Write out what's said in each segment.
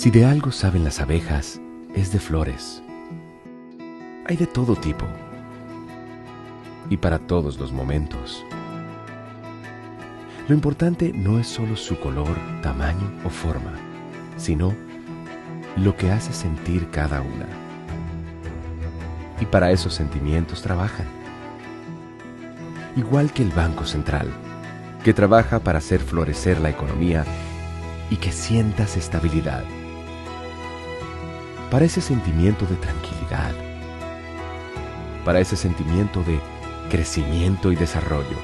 Si de algo saben las abejas, es de flores. Hay de todo tipo y para todos los momentos. Lo importante no es solo su color, tamaño o forma, sino lo que hace sentir cada una. Y para esos sentimientos trabajan. Igual que el Banco Central, que trabaja para hacer florecer la economía y que sientas estabilidad. Para ese sentimiento de tranquilidad. Para ese sentimiento de crecimiento y desarrollo.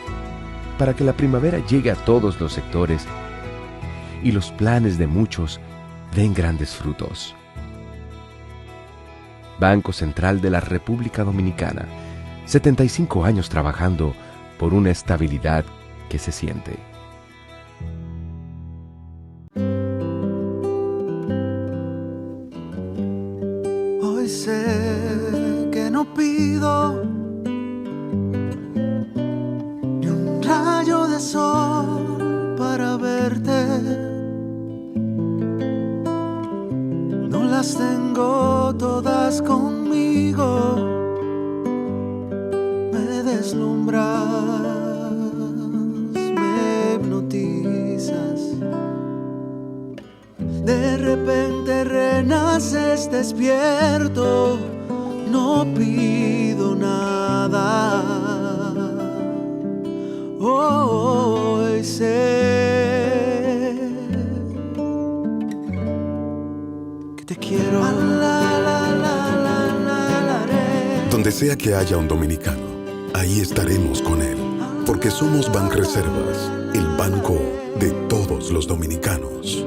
Para que la primavera llegue a todos los sectores y los planes de muchos den grandes frutos. Banco Central de la República Dominicana, 75 años trabajando por una estabilidad que se siente. Hoy sé que no pido ni un rayo de sol para verte. No las tengo todas conmigo. Me deslumbras, me hipnotizas. De repente renaces despierto. No pido nada. Hoy sé que te quiero. Donde sea que haya un dominicano, ahí estaremos con él, porque somos Banreservas, el banco de todos los dominicanos.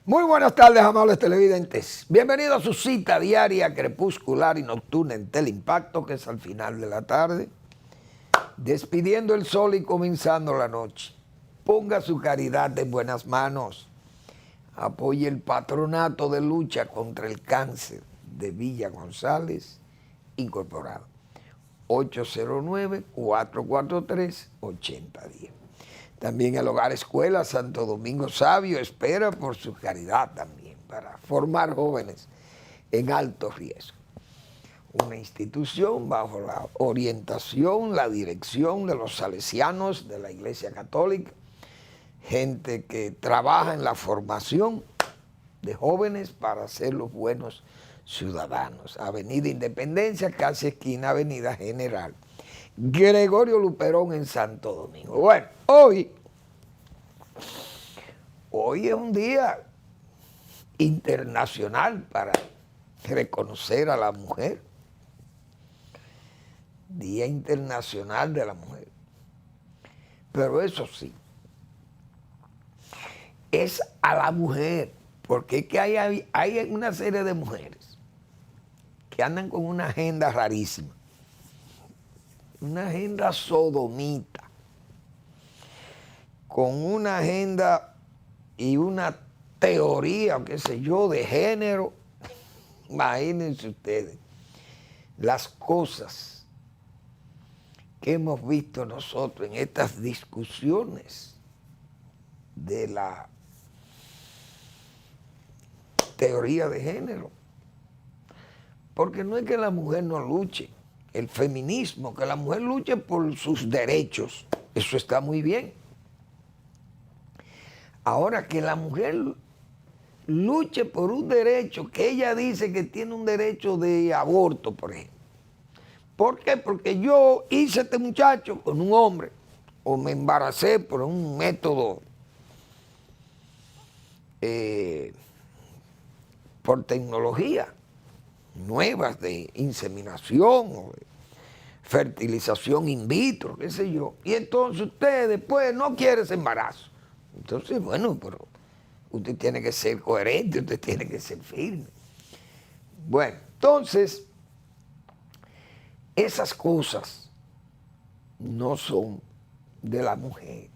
Muy buenas tardes, amables televidentes. Bienvenidos a su cita diaria, crepuscular y nocturna en Teleimpacto, que es al final de la tarde, despidiendo el sol y comenzando la noche. Ponga su caridad en buenas manos. Apoye el patronato de lucha contra el cáncer de Villa González Incorporado. 809-443-8010. También el Hogar Escuela Santo Domingo Sabio espera por su caridad también para formar jóvenes en alto riesgo. Una institución bajo la orientación, la dirección de los salesianos de la Iglesia Católica, gente que trabaja en la formación de jóvenes para ser los buenos ciudadanos. Avenida Independencia, casi esquina Avenida General Gregorio Luperón en Santo Domingo. Bueno, hoy es un día internacional para reconocer a la mujer. Día Internacional de la Mujer. Pero eso sí, es a la mujer, porque es que hay una serie de mujeres que andan con una agenda rarísima. Una agenda sodomita, con una agenda y una teoría, o qué sé yo, de género. Imagínense ustedes las cosas que hemos visto nosotros en estas discusiones de la teoría de género. Porque no es que la mujer no luche. El feminismo, que la mujer luche por sus derechos, eso está muy bien. Ahora, que la mujer luche por un derecho, que ella dice que tiene un derecho de aborto, por ejemplo. ¿Por qué? Porque yo hice este muchacho con un hombre, o me embaracé por un método por tecnología nuevas de inseminación o de fertilización in vitro, qué sé yo, y entonces usted después no quiere ese embarazo. Entonces, bueno, pero usted tiene que ser coherente, usted tiene que ser firme. Bueno, entonces, esas cosas no son de la mujer,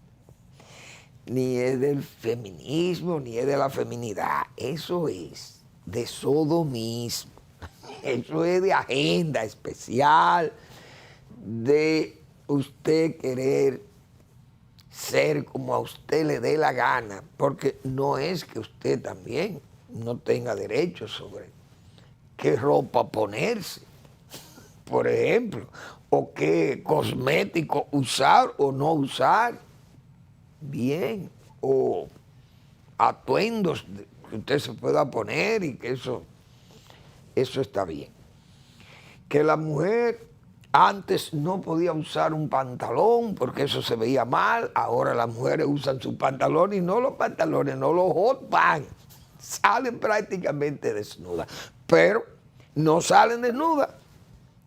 ni es del feminismo, ni es de la feminidad. Eso es de sodomismo. Eso es de agenda especial, de usted querer ser como a usted le dé la gana, porque no es que usted también no tenga derecho sobre qué ropa ponerse, por ejemplo, o qué cosmético usar o no usar, bien, o atuendos que usted se pueda poner y que eso está bien. Que la mujer antes no podía usar un pantalón porque eso se veía mal, ahora las mujeres usan sus pantalones y no los pantalones, no los hot pants, salen prácticamente desnudas, pero no salen desnudas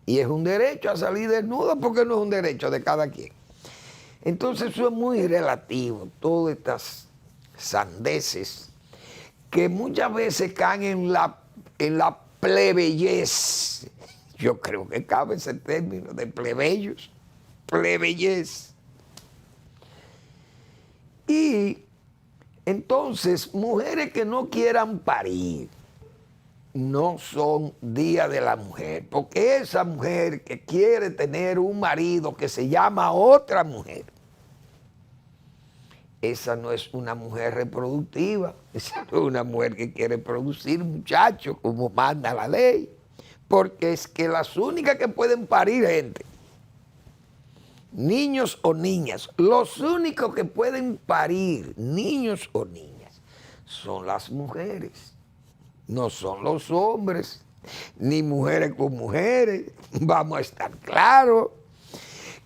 y es un derecho a salir desnuda porque no es un derecho de cada quien. Entonces eso es muy relativo, todas estas sandeces que muchas veces caen en la plebeyez. Yo creo que cabe ese término de plebeyos, plebeyez. Y entonces, mujeres que no quieran parir, no son día de la mujer, porque esa mujer que quiere tener un marido que se llama otra mujer, esa no es una mujer reproductiva, esa no es una mujer que quiere producir muchachos como manda la ley. Porque es que las únicas que pueden parir gente, niños o niñas, los únicos que pueden parir niños o niñas son las mujeres, no son los hombres, ni mujeres con mujeres, vamos a estar claros.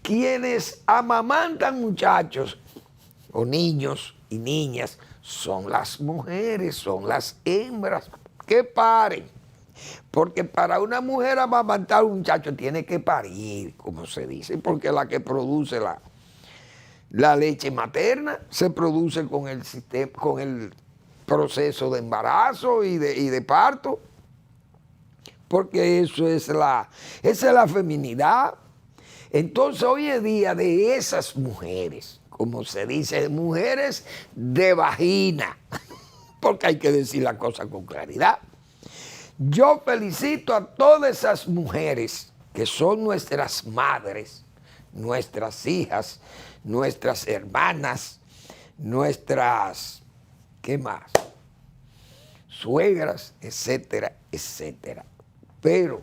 Quienes amamantan muchachos o niños y niñas son las mujeres, son las hembras que paren. Porque para una mujer amamantar a un muchacho tiene que parir, como se dice, porque la que produce la leche materna se produce con el sistema, con el proceso de embarazo y de parto, porque esa es la feminidad. Entonces hoy es día de esas mujeres, como se dice, mujeres de vagina, porque hay que decir la cosa con claridad. Yo felicito a todas esas mujeres que son nuestras madres, nuestras hijas, nuestras hermanas, nuestras, ¿qué más? Suegras, etcétera, etcétera. Pero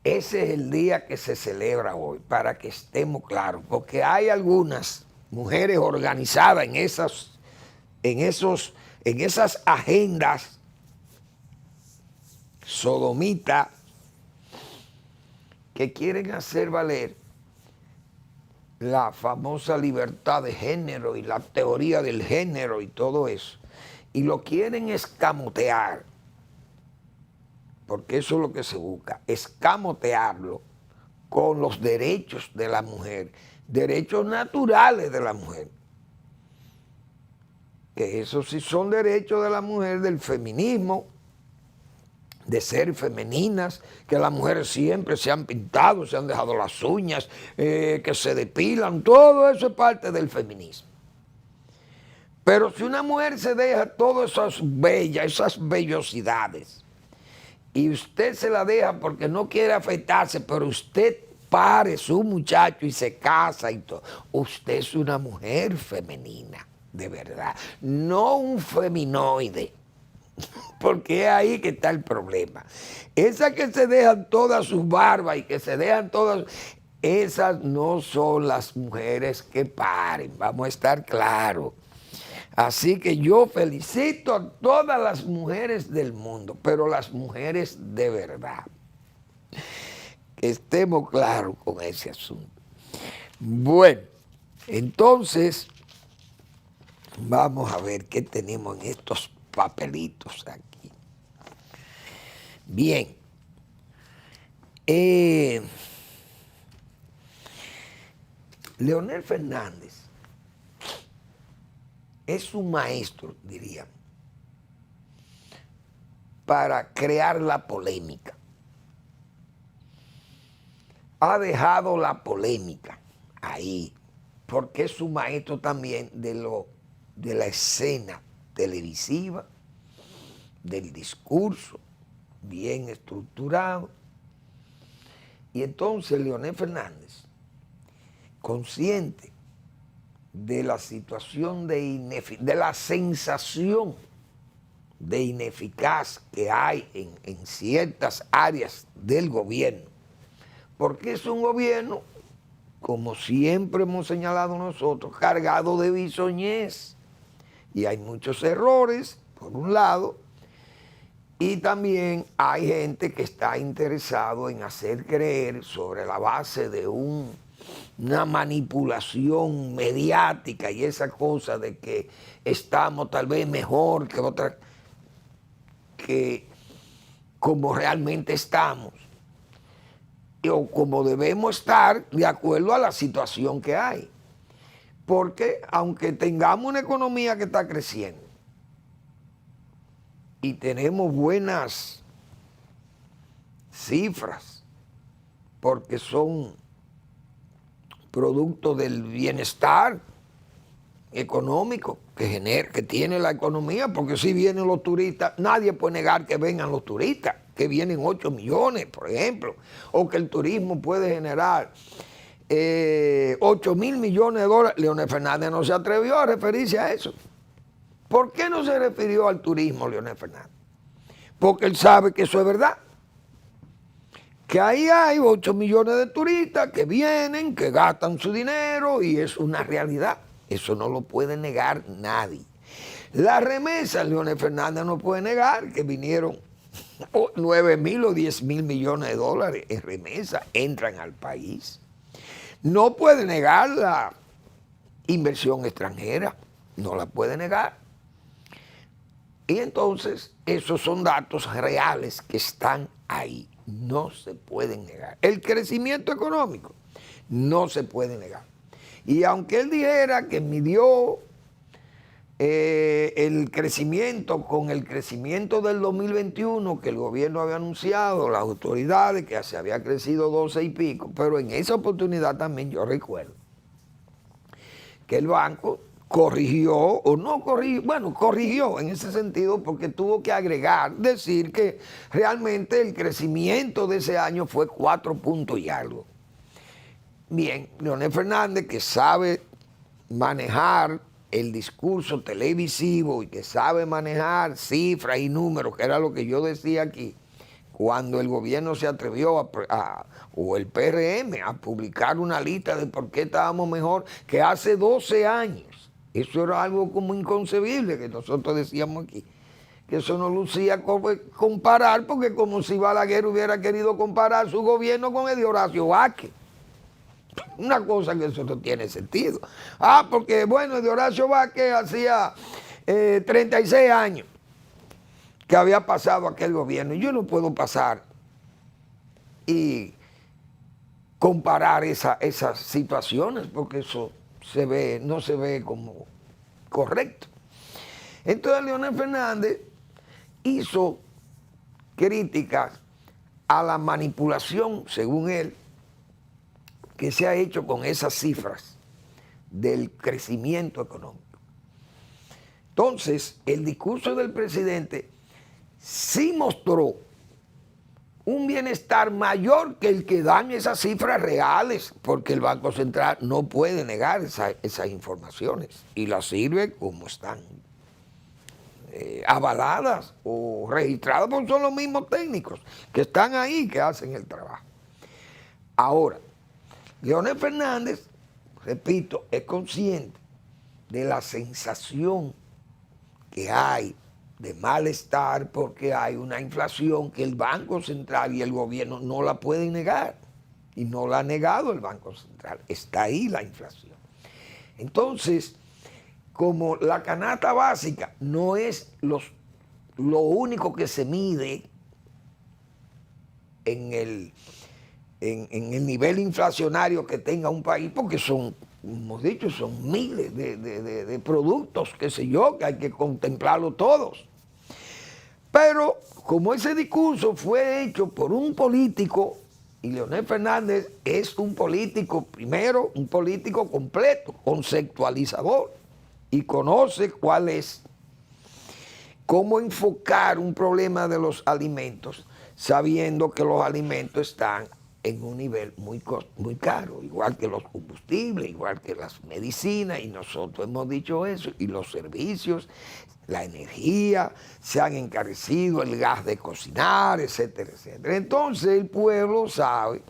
ese es el día que se celebra hoy, para que estemos claros, porque hay algunas mujeres organizadas en esas agendas sodomita que quieren hacer valer la famosa libertad de género y la teoría del género y todo eso, y lo quieren escamotear, porque eso es lo que se busca, escamotearlo con los derechos de la mujer, derechos naturales de la mujer, que esos sí son derechos de la mujer, del feminismo, de ser femeninas, que las mujeres siempre se han pintado, se han dejado las uñas, que se depilan, todo eso es parte del feminismo. Pero si una mujer se deja todas esas vellosidades, y usted se la deja porque no quiere afeitarse, pero usted pare su muchacho y se casa y todo, usted es una mujer femenina, de verdad, no un feminoide. Porque es ahí que está el problema. Esas que se dejan todas sus barbas y que se dejan todas, esas no son las mujeres que paren, vamos a estar claros. Así que yo felicito a todas las mujeres del mundo, pero las mujeres de verdad. Que estemos claros con ese asunto. Bueno, entonces vamos a ver qué tenemos en estos papelitos aquí. Bien. Leonel Fernández es un maestro, diríamos, para crear la polémica. Ha dejado la polémica ahí, porque es un maestro también de la escena televisiva, del discurso bien estructurado. Y entonces Leonel Fernández, consciente de la situación de la sensación de ineficaz que hay en ciertas áreas del gobierno, porque es un gobierno, como siempre hemos señalado nosotros, cargado de bisoñez, y hay muchos errores, por un lado, y también hay gente que está interesado en hacer creer sobre la base de una manipulación mediática y esa cosa de que estamos tal vez mejor que otras, que como realmente estamos, o como debemos estar de acuerdo a la situación que hay. Porque aunque tengamos una economía que está creciendo y tenemos buenas cifras, porque son producto del bienestar económico que tiene la economía, porque si vienen los turistas, nadie puede negar que vengan los turistas, que vienen 8 millones, por ejemplo, o que el turismo puede generar 8 mil millones de dólares. Leonel Fernández no se atrevió a referirse a eso. ¿Por qué no se refirió al turismo, Leonel Fernández? Porque él sabe que eso es verdad. Que ahí hay 8 millones de turistas que vienen, que gastan su dinero y es una realidad. Eso no lo puede negar nadie. La remesa, Leonel Fernández no puede negar que vinieron 9 mil o 10 mil millones de dólares en remesa, entran al país. No puede negar la inversión extranjera, no la puede negar. Y entonces, esos son datos reales que están ahí, no se pueden negar. El crecimiento económico no se puede negar. Y aunque él dijera que midió el crecimiento con el crecimiento del 2021 que el gobierno había anunciado, las autoridades, que se había crecido 12 y pico, pero en esa oportunidad también yo recuerdo que el banco corrigió, o no corrigió, bueno, corrigió en ese sentido porque tuvo que agregar, decir que realmente el crecimiento de ese año fue 4 puntos y algo. Bien, Leonel Fernández, que sabe manejar el discurso televisivo y que sabe manejar cifras y números, que era lo que yo decía aquí, cuando el gobierno se atrevió o el PRM a publicar una lista de por qué estábamos mejor que hace 12 años. Eso era algo como inconcebible que nosotros decíamos aquí, que eso no lucía comparar, porque como si Balaguer hubiera querido comparar su gobierno con el de Horacio Vázquez. Una cosa que eso no tiene sentido. Porque bueno, el de Horacio Vázquez hacía 36 años que había pasado aquel gobierno. Yo no puedo pasar y comparar esas situaciones porque eso no se ve como correcto. Entonces Leonel Fernández hizo críticas a la manipulación, según él, que se ha hecho con esas cifras del crecimiento económico. Entonces, el discurso del presidente sí mostró un bienestar mayor que el que dan esas cifras reales, porque el Banco Central no puede negar esas informaciones y las sirve como están avaladas o registradas, porque son los mismos técnicos que están ahí, que hacen el trabajo. Ahora, Leonel Fernández, repito, es consciente de la sensación que hay de malestar porque hay una inflación que el Banco Central y el gobierno no la pueden negar. Y no la ha negado el Banco Central. Está ahí la inflación. Entonces, como la canasta básica no es lo único que se mide en el nivel inflacionario que tenga un país, porque son, hemos dicho, son miles de productos, qué sé yo, que hay que contemplarlos todos. Pero como ese discurso fue hecho por un político Y Leonel Fernández es un político, primero, un político completo, conceptualizador, y conoce cuál es, cómo enfocar un problema de los alimentos, sabiendo que los alimentos están en un nivel muy caro, igual que los combustibles, igual que las medicinas, y nosotros hemos dicho eso, y los servicios, la energía, se han encarecido, el gas de cocinar, etcétera, etcétera. Entonces el pueblo sabe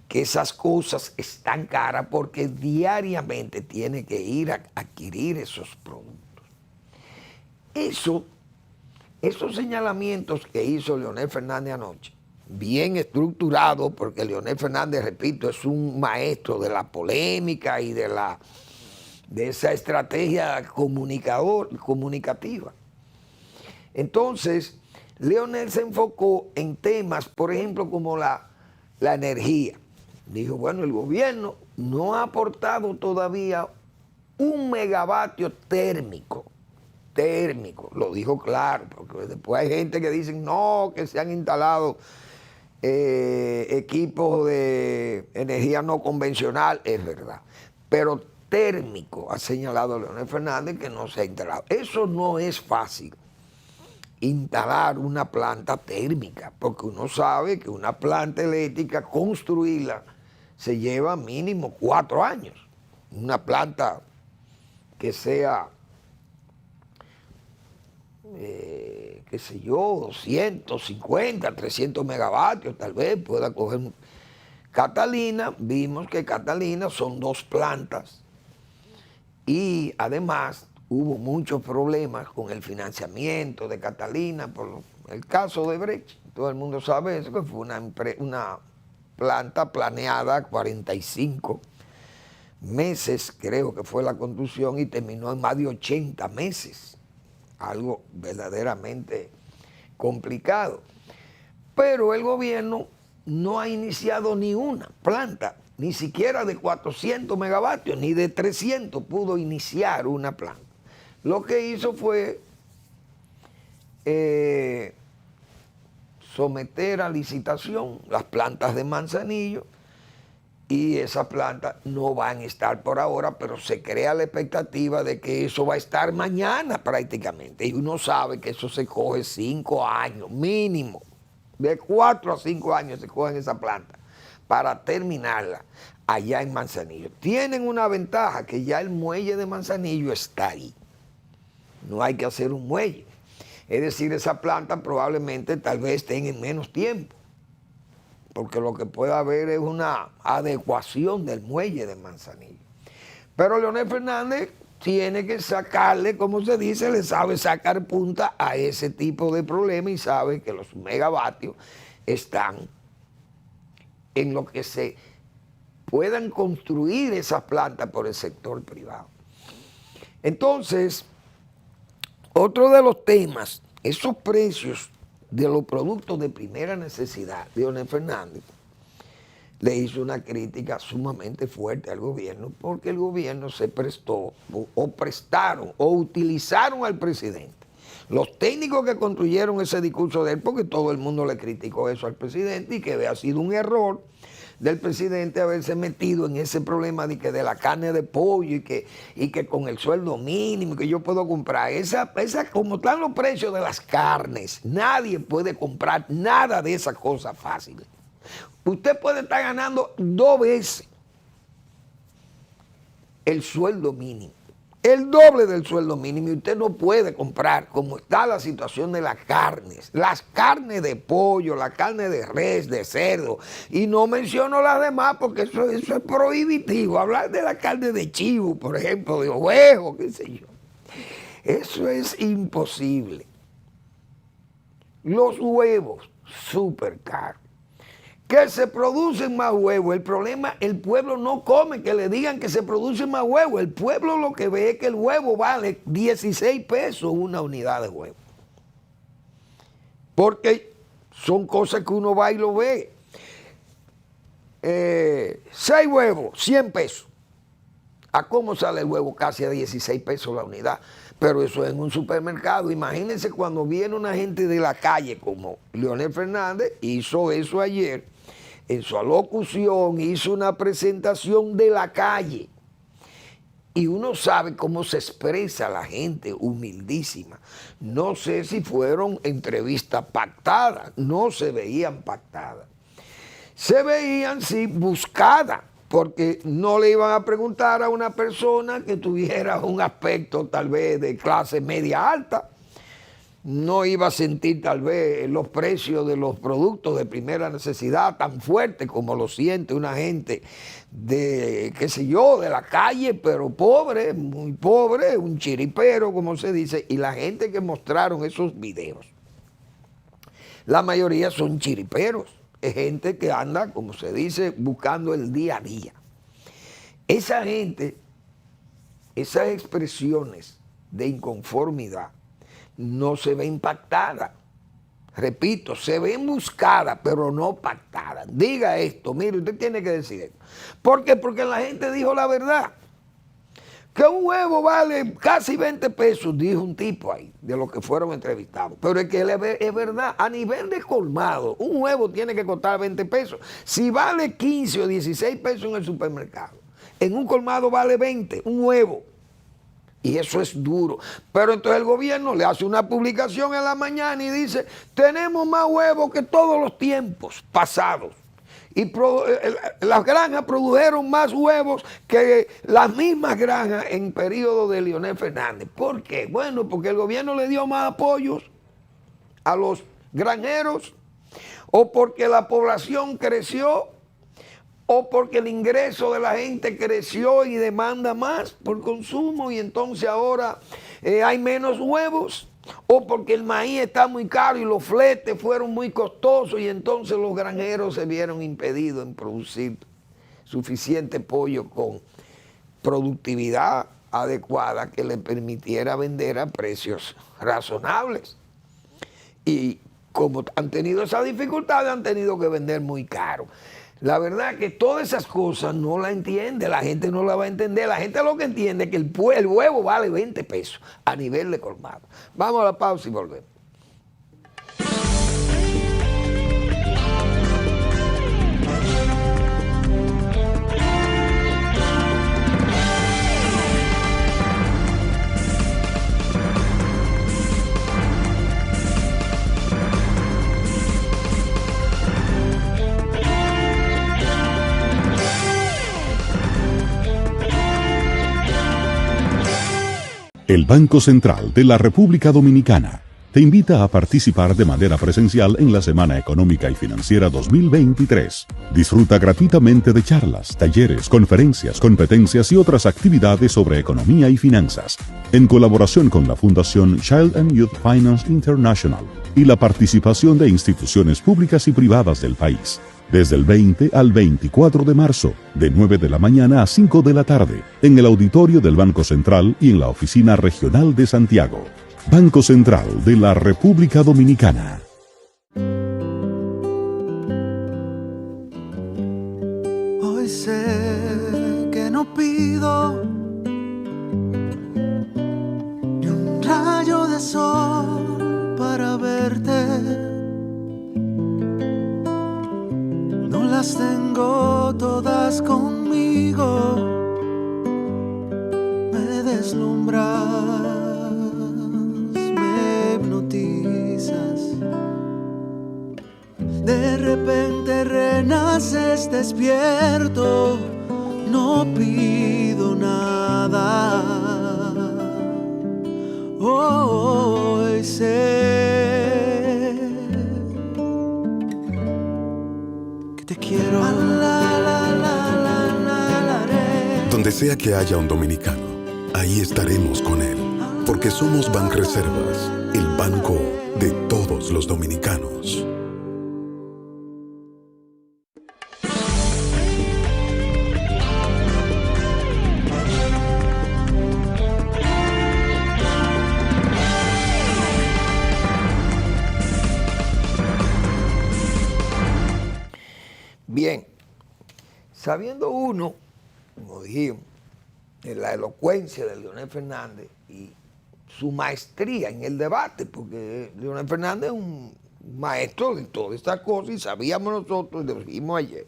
que esas cosas están caras porque diariamente tiene que ir a adquirir esos productos. Esos señalamientos que hizo Leonel Fernández anoche, bien estructurado, porque Leonel Fernández, repito, es un maestro de la polémica y de esa estrategia comunicativa. Entonces, Leonel se enfocó en temas, por ejemplo, como la energía. Dijo, bueno, el gobierno no ha aportado todavía 1 megavatio térmico, lo dijo claro, porque después hay gente que dice, no, que se han instalado equipos de energía no convencional, es verdad, pero térmico, ha señalado Leonel Fernández, que no se ha instalado. Eso no es fácil, instalar una planta térmica, porque uno sabe que una planta eléctrica, construirla, se lleva mínimo 4 años. Una planta que sea, qué sé yo, 250, 300 megavatios, tal vez pueda coger. Catalina, vimos que Catalina son 2 plantas, y además hubo muchos problemas con el financiamiento de Catalina por el caso de Brecht. Todo el mundo sabe eso, que fue una planta planeada 45 meses, creo que fue la construcción, y terminó en más de 80 meses. Algo verdaderamente complicado. Pero el gobierno no ha iniciado ni una planta, ni siquiera de 400 megavatios, ni de 300 pudo iniciar una planta. Lo que hizo fue someter a licitación las plantas de Manzanillo, y esas plantas no van a estar por ahora, pero se crea la expectativa de que eso va a estar mañana prácticamente. Y uno sabe que eso se coge 5 años mínimo, de 4 a 5 años se cogen esa planta para terminarla allá en Manzanillo. Tienen una ventaja, que ya el muelle de Manzanillo está ahí. No hay que hacer un muelle. Es decir, esa planta probablemente tal vez estén en menos tiempo, porque lo que puede haber es una adecuación del muelle de Manzanillo. Pero Leonel Fernández tiene que sacarle, como se dice, le sabe sacar punta a ese tipo de problema, y sabe que los megavatios están en lo que se puedan construir esas plantas por el sector privado. Entonces, otro de los temas, esos precios de los productos de primera necesidad, Leonel Fernández le hizo una crítica sumamente fuerte al gobierno, porque el gobierno se prestó o utilizaron al presidente. Los técnicos que construyeron ese discurso de él, porque todo el mundo le criticó eso al presidente, y que había sido un error del presidente haberse metido en ese problema de la carne de pollo, y que con el sueldo mínimo que yo puedo comprar, como están los precios de las carnes, nadie puede comprar nada de esas cosas fáciles. Usted puede estar ganando 2 veces el sueldo mínimo, el doble del sueldo mínimo, y usted no puede comprar, como está la situación de las carnes de pollo, la carne de res, de cerdo, y no menciono las demás porque eso es prohibitivo. Hablar de la carne de chivo, por ejemplo, de ovejo, qué sé yo, eso es imposible. Los huevos, súper caros. Que se producen más huevos. El problema, el pueblo no come que le digan que se producen más huevos. El pueblo lo que ve es que el huevo vale 16 pesos una unidad de huevo. Porque son cosas que uno va y lo ve. 6 huevos, 100 pesos. ¿A cómo sale el huevo? Casi a 16 pesos la unidad. Pero eso es en un supermercado. Imagínense cuando viene una gente de la calle como Leonel Fernández, hizo eso ayer, en su alocución hizo una presentación de la calle. Y uno sabe cómo se expresa la gente humildísima. No sé si fueron entrevistas pactadas, no se veían pactadas. Se veían, sí, buscadas, porque no le iban a preguntar a una persona que tuviera un aspecto tal vez de clase media alta. No iba a sentir tal vez los precios de los productos de primera necesidad tan fuertes como lo siente una gente de, qué sé yo, de la calle, pero pobre, muy pobre, un chiripero, como se dice, y la gente que mostraron esos videos, la mayoría son chiriperos, es gente que anda, como se dice, buscando el día a día. Esa gente, esas expresiones de inconformidad, no se ve impactada. Repito, se ven buscadas, pero no pactadas. Diga esto, mire, usted tiene que decir esto. ¿Por qué? Porque la gente dijo la verdad. Que un huevo vale casi 20 pesos, dijo un tipo ahí, de los que fueron entrevistados. Pero es que es verdad, a nivel de colmado, un huevo tiene que costar 20 pesos. Si vale 15 o 16 pesos en el supermercado, en un colmado vale 20, un huevo. Y eso es duro. Pero entonces el gobierno le hace una publicación en la mañana y dice, tenemos más huevos que todos los tiempos pasados. Y las granjas produjeron más huevos que las mismas granjas en periodo de Leonel Fernández. ¿Por qué? Bueno, porque el gobierno le dio más apoyos a los granjeros, o porque la población creció, o porque el ingreso de la gente creció y demanda más por consumo y entonces ahora hay menos huevos, o porque el maíz está muy caro y los fletes fueron muy costosos y entonces los granjeros se vieron impedidos en producir suficiente pollo con productividad adecuada que le permitiera vender a precios razonables. Y como han tenido esa dificultad, han tenido que vender muy caro. La verdad que todas esas cosas no la entiende, la gente no la va a entender. La gente lo que entiende es que el huevo vale 20 pesos a nivel de colmado. Vamos a la pausa y volvemos. El Banco Central de la República Dominicana te invita a participar de manera presencial en la Semana Económica y Financiera 2023. Disfruta gratuitamente de charlas, talleres, conferencias, competencias y otras actividades sobre economía y finanzas, en colaboración con la Fundación Child and Youth Finance International y la participación de instituciones públicas y privadas del país. Desde el 20 al 24 de marzo, de 9 de la mañana a 5 de la tarde, en el auditorio del Banco Central y en la Oficina Regional de Santiago. Banco Central de la República Dominicana. Hoy sé que no pido ni un rayo de sol para verte. No las tengo todas conmigo, me deslumbras, me hipnotizas. De repente renaces despierto, no pido nada. Hoy sé que te quiero. Donde sea que haya un dominicano, ahí estaremos con él. Porque somos Banreservas, el banco de todos los dominicanos. Bien, sabiendo uno, como dijimos, de la elocuencia de Leonel Fernández y su maestría en el debate, porque Leonel Fernández es un maestro de todas estas cosas y sabíamos nosotros, lo dijimos ayer,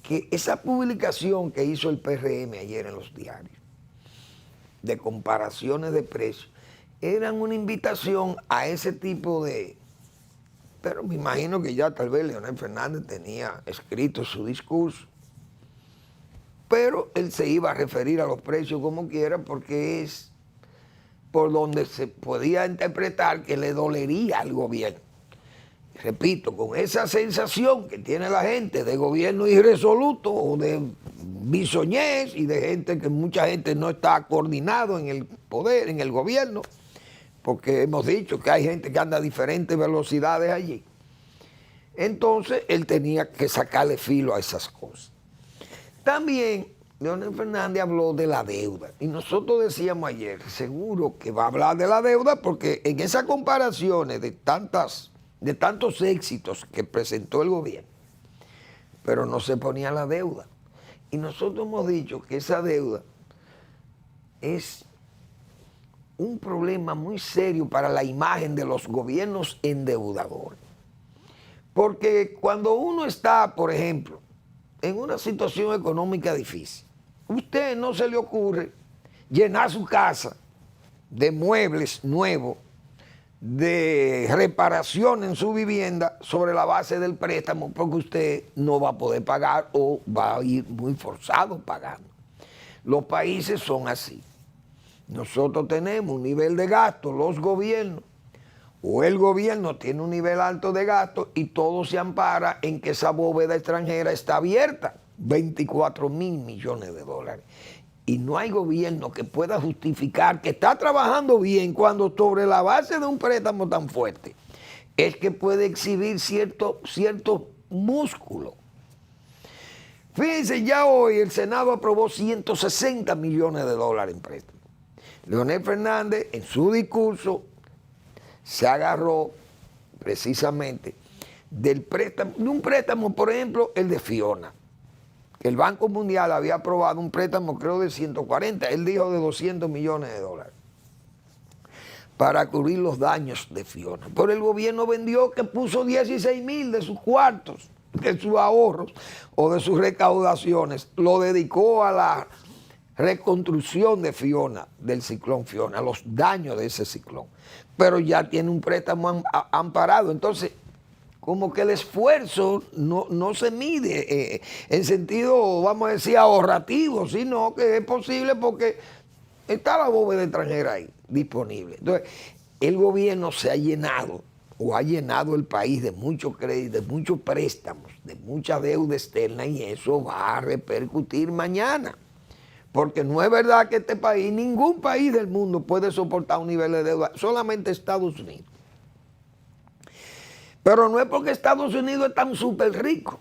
que esa publicación que hizo el PRM ayer en los diarios, de comparaciones de precios, eran una invitación a ese tipo de... Pero me imagino que ya tal vez Leonel Fernández tenía escrito su discurso, pero él se iba a referir a los precios como quiera porque es por donde se podía interpretar que le dolería al gobierno. Repito, con esa sensación que tiene la gente de gobierno irresoluto o de bisoñez y de gente que mucha gente no está coordinado en el poder, en el gobierno, porque hemos dicho que hay gente que anda a diferentes velocidades allí. Entonces, él tenía que sacarle filo a esas cosas. También, Leonel Fernández habló de la deuda. Y nosotros decíamos ayer, seguro que va a hablar de la deuda, porque en esas comparaciones de tantos éxitos que presentó el gobierno, pero no se ponía la deuda. Y nosotros hemos dicho que esa deuda es un problema muy serio para la imagen de los gobiernos endeudadores. Porque cuando uno está, por ejemplo, en una situación económica difícil, usted no se le ocurre llenar su casa de muebles nuevos, de reparación en su vivienda sobre la base del préstamo, porque usted no va a poder pagar o va a ir muy forzado pagando. Los países son así. Nosotros tenemos un nivel de gasto, los gobiernos, o el gobierno tiene un nivel alto de gasto y todo se ampara en que esa bóveda extranjera está abierta, 24.000 millones de dólares. Y no hay gobierno que pueda justificar que está trabajando bien cuando sobre la base de un préstamo tan fuerte es que puede exhibir cierto músculo. Fíjense, ya hoy el Senado aprobó 160 millones de dólares en préstamo. Leonel Fernández en su discurso se agarró precisamente de un préstamo, por ejemplo, el de Fiona. El Banco Mundial había aprobado un préstamo, creo, de 140, él dijo de 200 millones de dólares, para cubrir los daños de Fiona. Pero el gobierno vendió que puso 16.000 de sus cuartos, de sus ahorros o de sus recaudaciones, lo dedicó a la reconstrucción de Fiona, del ciclón Fiona, los daños de ese ciclón. Pero ya tiene un préstamo amparado. Entonces, como que el esfuerzo no se mide en sentido, vamos a decir, ahorrativo, sino que es posible porque está la bóveda extranjera ahí disponible. Entonces, el gobierno se ha llenado o ha llenado el país de muchos créditos, de muchos préstamos, de mucha deuda externa, y eso va a repercutir mañana. Porque no es verdad que este país, ningún país del mundo puede soportar un nivel de deuda, solamente Estados Unidos. Pero no es porque Estados Unidos es tan súper rico.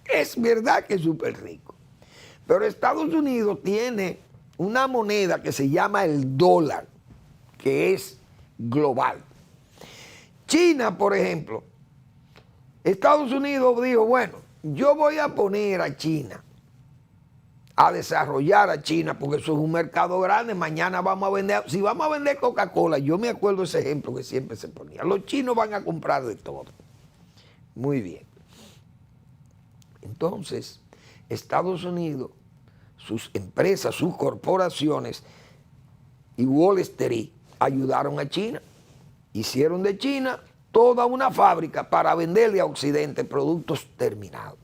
Es verdad que es súper rico. Pero Estados Unidos tiene una moneda que se llama el dólar, que es global. China, por ejemplo, Estados Unidos dijo, bueno, yo voy a poner a China, a desarrollar a China, porque eso es un mercado grande. Mañana vamos a vender, si vamos a vender Coca-Cola, yo me acuerdo ese ejemplo que siempre se ponía, los chinos van a comprar de todo. Muy bien. Entonces, Estados Unidos, sus empresas, sus corporaciones y Wall Street ayudaron a China. Hicieron de China toda una fábrica para venderle a Occidente productos terminados.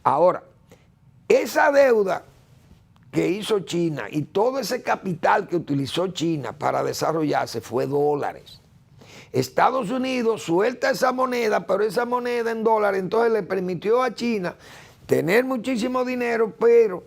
Ahora, esa deuda que hizo China y todo ese capital que utilizó China para desarrollarse fue dólares. Estados Unidos suelta esa moneda, pero esa moneda en dólares entonces le permitió a China tener muchísimo dinero, pero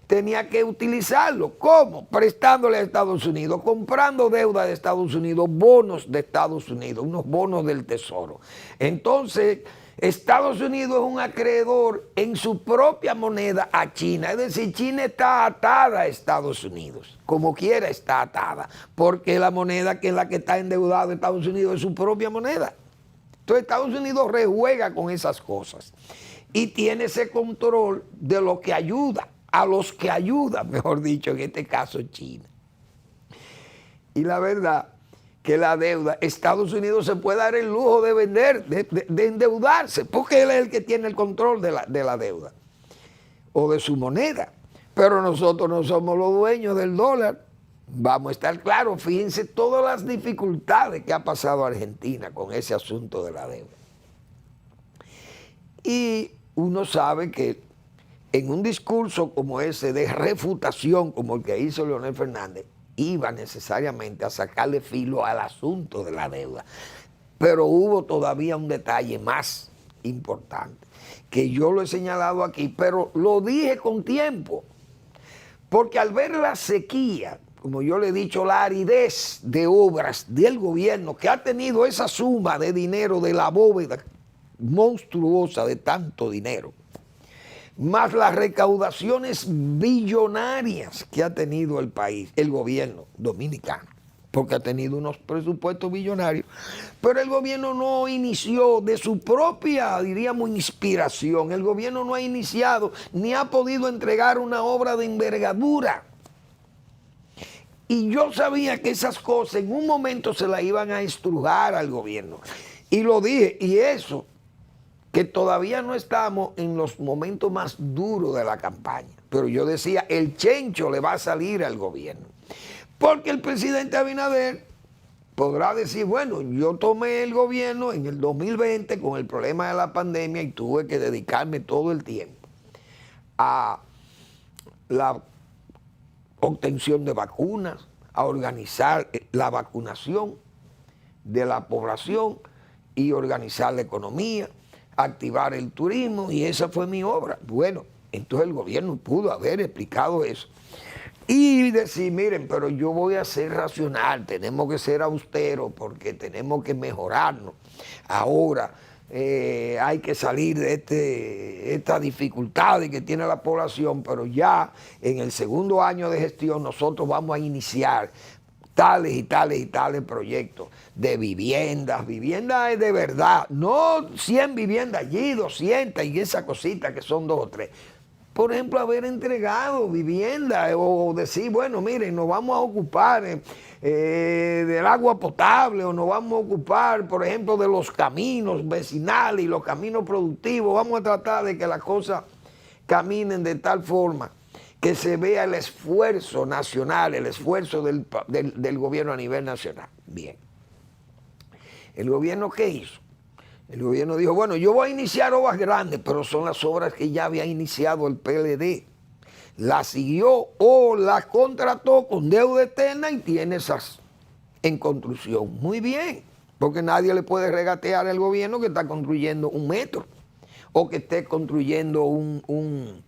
tenía que utilizarlo. ¿Cómo? Prestándole a Estados Unidos, comprando deuda de Estados Unidos, bonos de Estados Unidos, unos bonos del Tesoro. Entonces, Estados Unidos es un acreedor en su propia moneda a China. Es decir, China está atada a Estados Unidos, como quiera está atada, porque la moneda que es la que está endeudada Estados Unidos es su propia moneda. Entonces Estados Unidos rejuega con esas cosas y tiene ese control de lo que ayuda, a los que ayuda, mejor dicho, en este caso China. Y la verdad que la deuda, Estados Unidos se puede dar el lujo de vender, de endeudarse, porque él es el que tiene el control de la deuda o de su moneda. Pero nosotros no somos los dueños del dólar. Vamos a estar claros, fíjense todas las dificultades que ha pasado Argentina con ese asunto de la deuda. Y uno sabe que en un discurso como ese de refutación, como el que hizo Leonel Fernández, iba necesariamente a sacarle filo al asunto de la deuda. Pero hubo todavía un detalle más importante, que yo lo he señalado aquí, pero lo dije con tiempo, porque al ver la sequía, como yo le he dicho, la aridez de obras del gobierno que ha tenido esa suma de dinero de la bóveda monstruosa de tanto dinero, más las recaudaciones billonarias que ha tenido el país, el gobierno dominicano, porque ha tenido unos presupuestos billonarios, pero el gobierno no inició de su propia, diríamos, inspiración. El gobierno no ha iniciado ni ha podido entregar una obra de envergadura. Y yo sabía que esas cosas en un momento se la iban a estrujar al gobierno. Y lo dije, y eso, que todavía no estamos en los momentos más duros de la campaña. Pero yo decía, el chencho le va a salir al gobierno. Porque el presidente Abinader podrá decir, bueno, yo tomé el gobierno en el 2020 con el problema de la pandemia y tuve que dedicarme todo el tiempo a la obtención de vacunas, a organizar la vacunación de la población y organizar la economía, activar el turismo, y esa fue mi obra. Bueno, entonces el gobierno pudo haber explicado eso y decir, miren, pero yo voy a ser racional, tenemos que ser austeros porque tenemos que mejorarnos. Ahora hay que salir de estas dificultades que tiene la población, pero ya en el segundo año de gestión nosotros vamos a iniciar tales y tales y tales proyectos de viviendas es de verdad, no 100 viviendas allí, 200 y esa cosita que son 2 o 3. Por ejemplo, haber entregado vivienda o decir, bueno, miren, nos vamos a ocupar del agua potable o nos vamos a ocupar, por ejemplo, de los caminos vecinales y los caminos productivos. Vamos a tratar de que las cosas caminen de tal forma que se vea el esfuerzo nacional, el esfuerzo del gobierno a nivel nacional. Bien. ¿El gobierno qué hizo? El gobierno dijo, bueno, yo voy a iniciar obras grandes, pero son las obras que ya había iniciado el PLD. La siguió o la contrató con deuda eterna y tiene esas en construcción. Muy bien, porque nadie le puede regatear al gobierno que está construyendo 1 metro o que esté construyendo un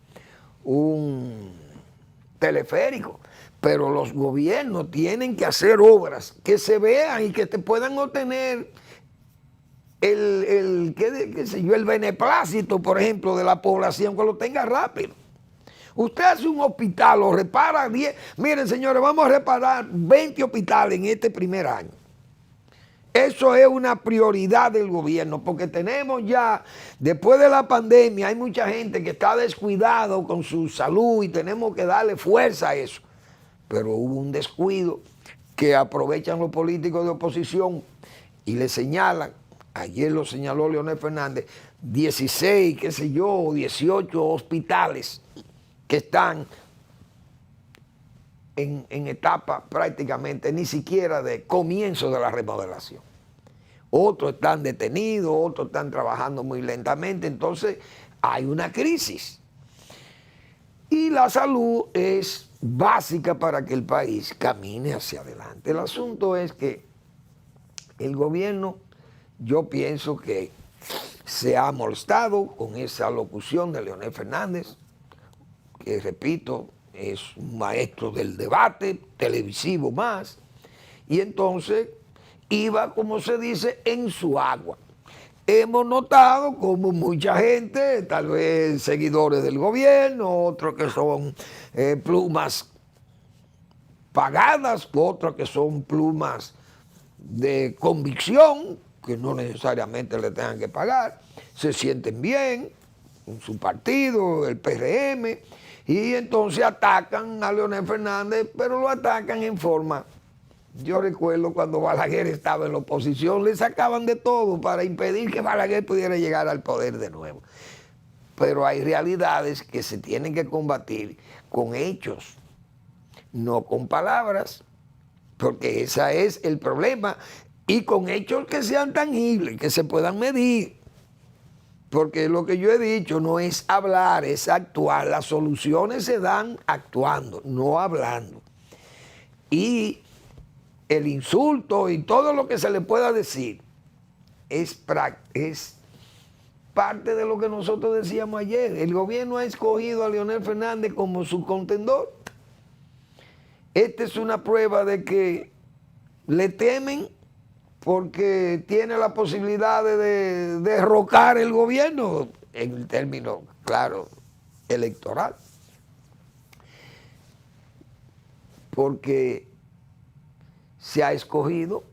teleférico. Pero los gobiernos tienen que hacer obras que se vean y que te puedan obtener el beneplácito, por ejemplo, de la población, que lo tenga rápido. Usted hace un hospital o repara 10. Miren, señores, vamos a reparar 20 hospitales en este primer año. Eso es una prioridad del gobierno, porque tenemos ya, después de la pandemia, hay mucha gente que está descuidada con su salud y tenemos que darle fuerza a eso. Pero hubo un descuido que aprovechan los políticos de oposición y le señalan, ayer lo señaló Leonel Fernández, 16, qué sé yo, 18 hospitales que están en etapa prácticamente ni siquiera de comienzo de la remodelación. Otros están detenidos, otros están trabajando muy lentamente, entonces hay una crisis. Y la salud es básica para que el país camine hacia adelante. El asunto es que el gobierno, yo pienso que se ha molestado con esa locución de Leonel Fernández, que repito, es un maestro del debate televisivo más, y entonces iba, como se dice, en su agua. Hemos notado como mucha gente, tal vez seguidores del gobierno, otros que son plumas pagadas, otros que son plumas de convicción, que no necesariamente le tengan que pagar, se sienten bien en su partido, el PRM, y entonces atacan a Leonel Fernández, pero lo atacan en forma Yo recuerdo cuando Balaguer estaba en la oposición, le sacaban de todo para impedir que Balaguer pudiera llegar al poder de nuevo. Pero hay realidades que se tienen que combatir con hechos, no con palabras, porque ese es el problema, y con hechos que sean tangibles, que se puedan medir. Porque lo que yo he dicho no es hablar, es actuar. Las soluciones se dan actuando, no hablando. Y el insulto y todo lo que se le pueda decir es parte de lo que nosotros decíamos ayer. El gobierno ha escogido a Leonel Fernández como su contendor. Esta es una prueba de que le temen porque tiene la posibilidad de derrocar el gobierno en el término, claro, electoral. Porque se ha escogido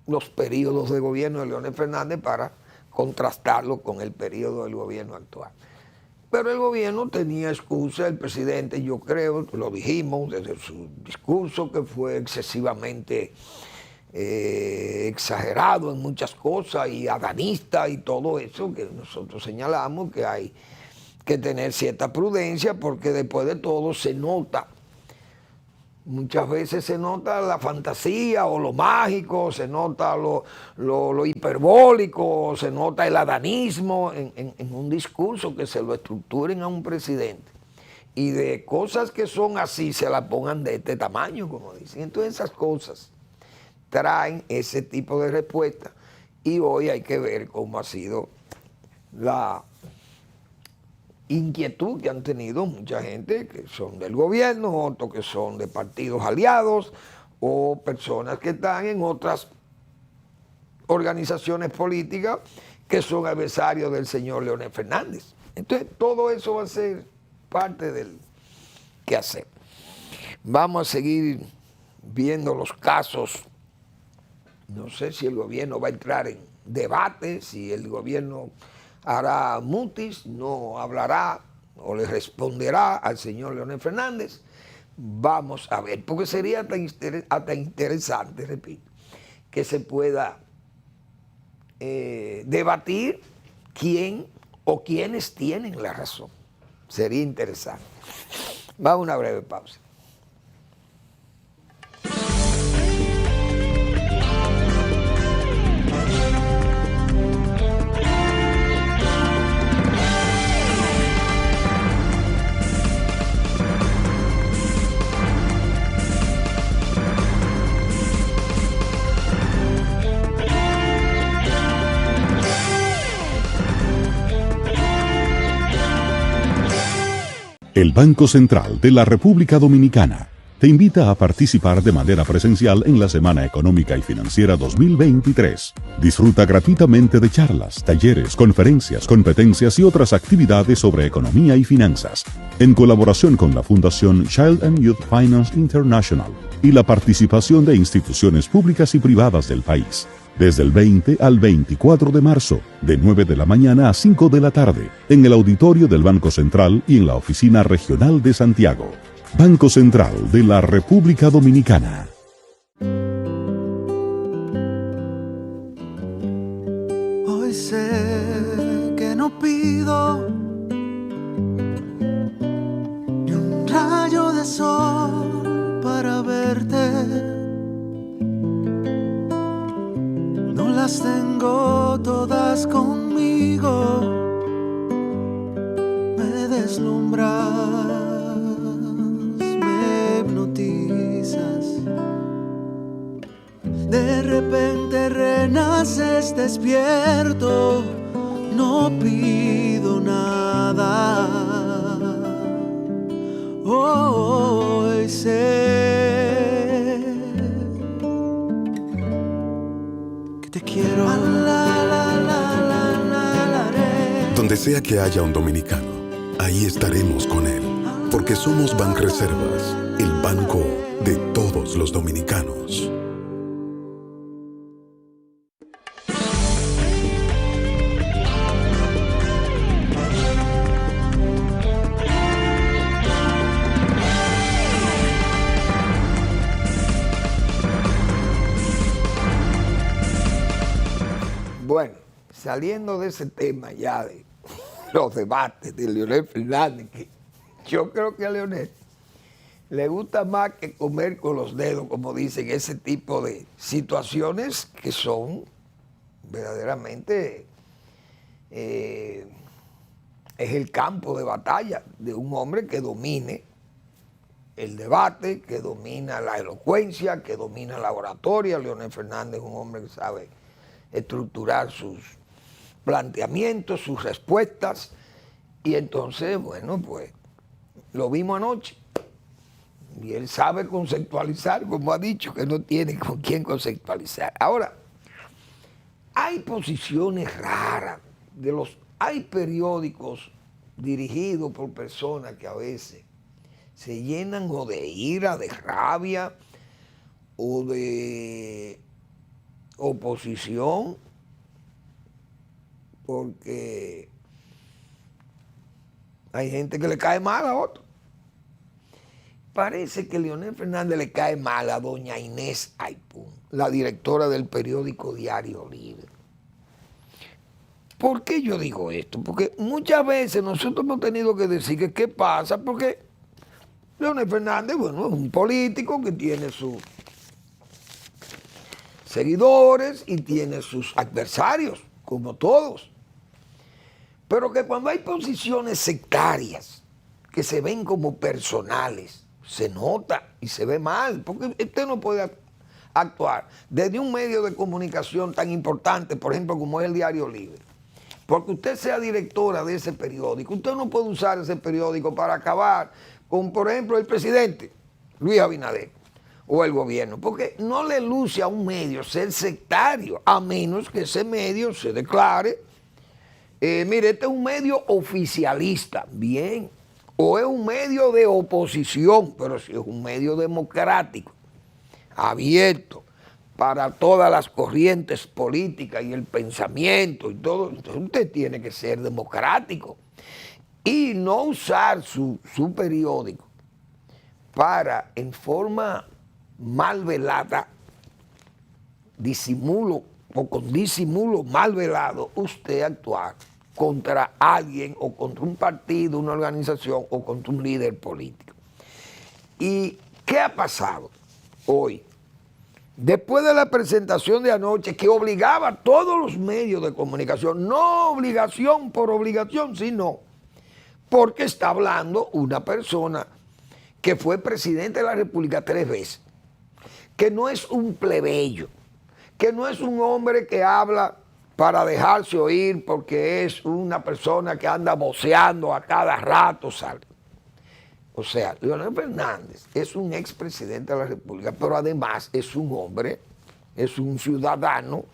los periodos de gobierno de Leonel Fernández para contrastarlo con el periodo del gobierno actual. Pero el gobierno tenía excusa, el presidente, yo creo, lo dijimos desde su discurso, que fue excesivamente exagerado en muchas cosas y adanista y todo eso, que nosotros señalamos que hay que tener cierta prudencia porque después de todo se nota. Muchas veces se nota la fantasía o lo mágico, se nota lo hiperbólico, se nota el adanismo en un discurso que se lo estructuren a un presidente. Y de cosas que son así se las pongan de este tamaño, como dicen. Entonces esas cosas traen ese tipo de respuesta y hoy hay que ver cómo ha sido la inquietud que han tenido mucha gente que son del gobierno, otros que son de partidos aliados o personas que están en otras organizaciones políticas que son adversarios del señor Leonel Fernández. Entonces todo eso va a ser parte del quehacer. Vamos a seguir viendo los casos. No sé si el gobierno va a entrar en debate, si el gobierno hará mutis, no hablará o le responderá al señor Leonel Fernández. Vamos a ver, porque sería hasta interesante, repito, que se pueda debatir quién o quiénes tienen la razón. Sería interesante. Vamos a una breve pausa. El Banco Central de la República Dominicana te invita a participar de manera presencial en la Semana Económica y Financiera 2023. Disfruta gratuitamente de charlas, talleres, conferencias, competencias y otras actividades sobre economía y finanzas, en colaboración con la Fundación Child and Youth Finance International y la participación de instituciones públicas y privadas del país. Desde el 20 al 24 de marzo, de 9 de la mañana a 5 de la tarde, en el auditorio del Banco Central y en la Oficina Regional de Santiago. Banco Central de la República Dominicana. Hoy sé que no pido ni un rayo de sol para verte. No las tengo todas conmigo, me deslumbras, me hipnotizas. De repente renaces despierto, no pido nada. Hoy sé que te quiero. Donde sea que haya un dominicano, ahí estaremos con él, porque somos Banreservas, el banco de todos los dominicanos. Bueno, saliendo de ese tema ya de los debates de Leonel Fernández, que yo creo que a Leonel le gusta más que comer con los dedos, como dicen, ese tipo de situaciones que son verdaderamente es el campo de batalla de un hombre que domine el debate, que domina la elocuencia, que domina la oratoria. Leonel Fernández es un hombre que sabe estructurar sus planteamientos, sus respuestas, y entonces, bueno, pues lo vimos anoche. Y él sabe conceptualizar, como ha dicho, que no tiene con quién conceptualizar. Ahora, hay posiciones raras, hay periódicos dirigidos por personas que a veces se llenan o de ira, de rabia o de oposición, porque hay gente que le cae mal a otro. Parece que Leonel Fernández le cae mal a doña Inés Aipún, la directora del periódico Diario Libre. ¿Por qué yo digo esto? Porque muchas veces nosotros hemos tenido que decir que qué pasa, porque Leonel Fernández, bueno, es un político que tiene sus seguidores y tiene sus adversarios, como todos. Pero que cuando hay posiciones sectarias que se ven como personales, se nota y se ve mal, porque usted no puede actuar desde un medio de comunicación tan importante, por ejemplo, como es el Diario Libre. Porque usted sea directora de ese periódico, usted no puede usar ese periódico para acabar con, por ejemplo, el presidente Luis Abinader o el gobierno, porque no le luce a un medio ser sectario, a menos que ese medio se declare, mire, este es un medio oficialista, bien, o es un medio de oposición, pero si es un medio democrático, abierto para todas las corrientes políticas y el pensamiento y todo, entonces usted tiene que ser democrático y no usar su periódico para, en forma mal velada, disimulo o con disimulo mal velado, usted actuar contra alguien o contra un partido, una organización o contra un líder político. ¿Y qué ha pasado hoy? Después de la presentación de anoche, que obligaba a todos los medios de comunicación, no obligación por obligación, sino porque está hablando una persona que fue presidente de la República 3 veces, que no es un plebeyo, que no es un hombre que habla para dejarse oír porque es una persona que anda voceando a cada rato, sale. O sea, Leonel Fernández es un expresidente de la República, pero además es un hombre, es un ciudadano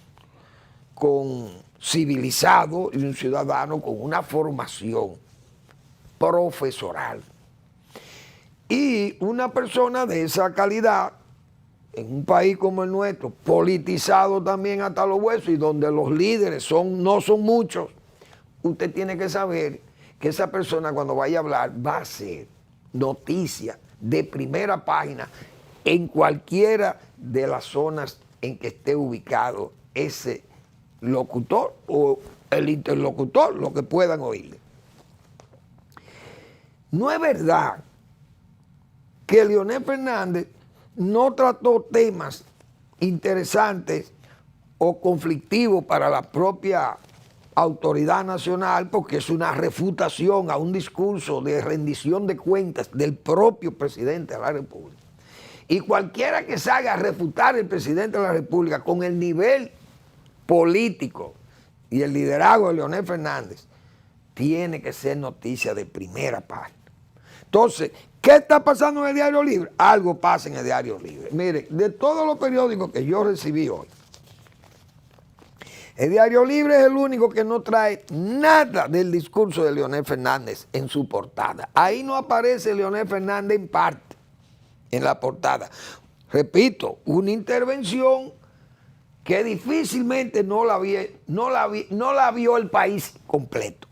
civilizado y un ciudadano con una formación profesoral. Y una persona de esa calidad, en un país como el nuestro, politizado también hasta los huesos y donde los líderes no son muchos, usted tiene que saber que esa persona cuando vaya a hablar va a ser noticia de primera página en cualquiera de las zonas en que esté ubicado ese locutor o el interlocutor, lo que puedan oírle. No es verdad que Leonel Fernández no trató temas interesantes o conflictivos para la propia autoridad nacional, porque es una refutación a un discurso de rendición de cuentas del propio presidente de la República. Y cualquiera que salga a refutar al presidente de la República con el nivel político y el liderazgo de Leonel Fernández, tiene que ser noticia de primera página. Entonces, ¿qué está pasando en el Diario Libre? Algo pasa en el Diario Libre. Mire, de todos los periódicos que yo recibí hoy, el Diario Libre es el único que no trae nada del discurso de Leonel Fernández en su portada. Ahí no aparece Leonel Fernández en parte, en la portada. Repito, una intervención que difícilmente no la vio el país completo.